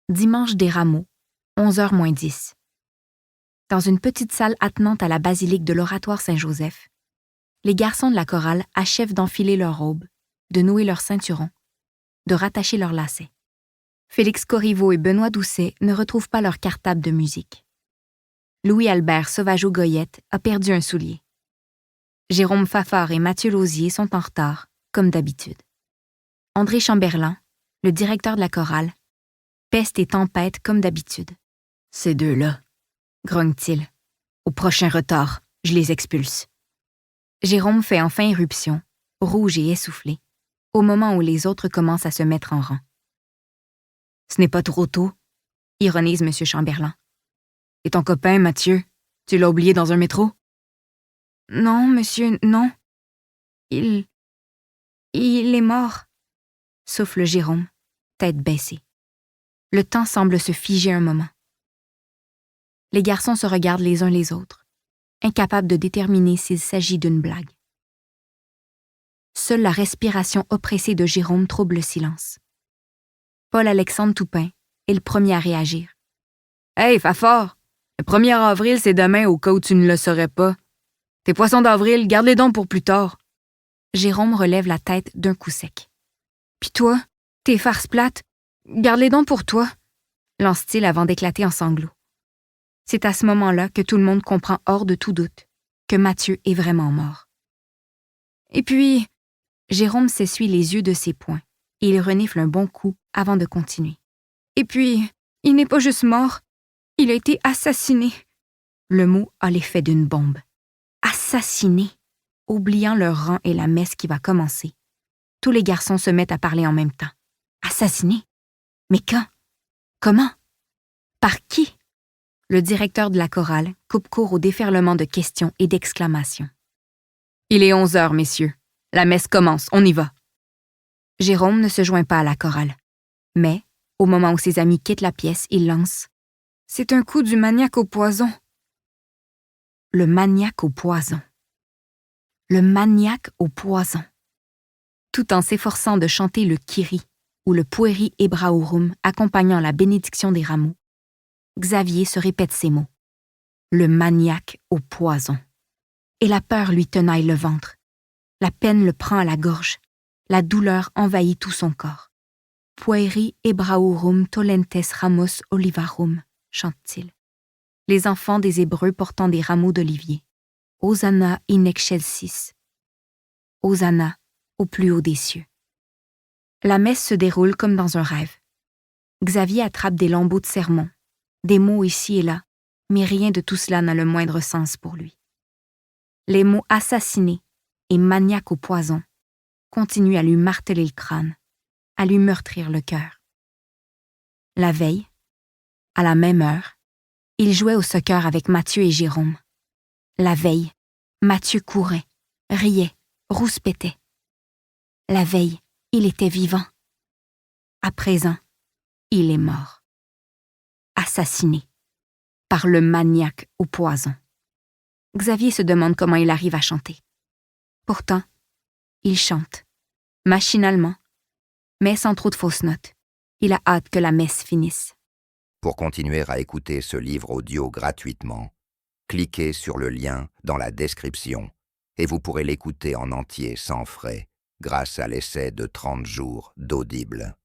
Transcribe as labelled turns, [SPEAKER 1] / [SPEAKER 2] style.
[SPEAKER 1] Dimanche des Rameaux, 11h moins 10. Dans une petite salle attenante à la basilique de l'Oratoire Saint-Joseph, les garçons de la chorale achèvent d'enfiler leurs robes, de nouer leurs ceinturons, de rattacher leurs lacets. Félix Corriveau et Benoît Doucet ne retrouvent pas leur cartable de musique. Louis-Albert Sauvageau-Goyette a perdu un soulier. Jérôme Fafard et Mathieu Lausier sont en retard, comme d'habitude. André Chamberlain, le directeur de la chorale, peste et tempête comme d'habitude. « Ces deux-là, » grogne-t-il. « Au prochain retard, je les expulse. » Jérôme fait enfin irruption, rouge et essoufflé, au moment où les autres commencent à se mettre en rang. « Ce n'est pas trop tôt, » ironise M. Chamberlain. « Et ton copain, Mathieu, tu l'as oublié dans un métro? »« Non, monsieur, non. Il est mort, » souffle Jérôme, tête baissée. Le temps semble se figer un moment. Les garçons se regardent les uns les autres, incapables de déterminer s'il s'agit d'une blague. Seule la respiration oppressée de Jérôme trouble le silence. Paul-Alexandre Toupin est le premier à réagir. « Hey, Fafard! Le 1er avril, c'est demain au cas où tu ne le saurais pas. Tes poissons d'avril, garde-les donc pour plus tard. » Jérôme relève la tête d'un coup sec. « Pis toi, tes farces plates, garde-les donc pour toi, » lance-t-il avant d'éclater en sanglots. C'est à ce moment-là que tout le monde comprend hors de tout doute que Mathieu est vraiment mort. Et puis, Jérôme s'essuie les yeux de ses poings et il renifle un bon coup avant de continuer. Et puis, il n'est pas juste mort, il a été assassiné. Le mot a l'effet d'une bombe. Assassiné, oubliant leur rang et la messe qui va commencer. Tous les garçons se mettent à parler en même temps. Assassiné? Mais quand? Comment? Par qui? Le directeur de la chorale coupe court au déferlement de questions et d'exclamations. « Il est 11h, messieurs. La messe commence, on y va. » Jérôme ne se joint pas à la chorale. Mais, au moment où ses amis quittent la pièce, il lance « C'est un coup du maniaque au poison. » Le maniaque au poison. Le maniaque au poison. Tout en s'efforçant de chanter le Kyrie ou le Pueri Hebraorum accompagnant la bénédiction des rameaux, Xavier se répète ces mots. Le maniaque au poison. Et la peur lui tenaille le ventre. La peine le prend à la gorge. La douleur envahit tout son corps. Pueri Hebraorum tolentes ramos olivarum, chante-t-il. Les enfants des Hébreux portant des rameaux d'olivier. Hosanna in excelsis. Hosanna au plus haut des cieux. La messe se déroule comme dans un rêve. Xavier attrape des lambeaux de sermon, des mots ici et là, mais rien de tout cela n'a le moindre sens pour lui. Les mots assassiné et maniaque au poison continuent à lui marteler le crâne, à lui meurtrir le cœur. La veille, à la même heure, il jouait au soccer avec Mathieu et Jérôme. La veille, Mathieu courait, riait, rouspétait. La veille, il était vivant. À présent, il est mort. Assassiné par le maniaque au poison. Xavier se demande comment il arrive à chanter. Pourtant, il chante, machinalement, mais sans trop de fausses notes. Il a hâte que la messe finisse.
[SPEAKER 2] Pour continuer à écouter ce livre audio gratuitement, cliquez sur le lien dans la description et vous pourrez l'écouter en entier sans frais grâce à l'essai de 30 jours d'Audible.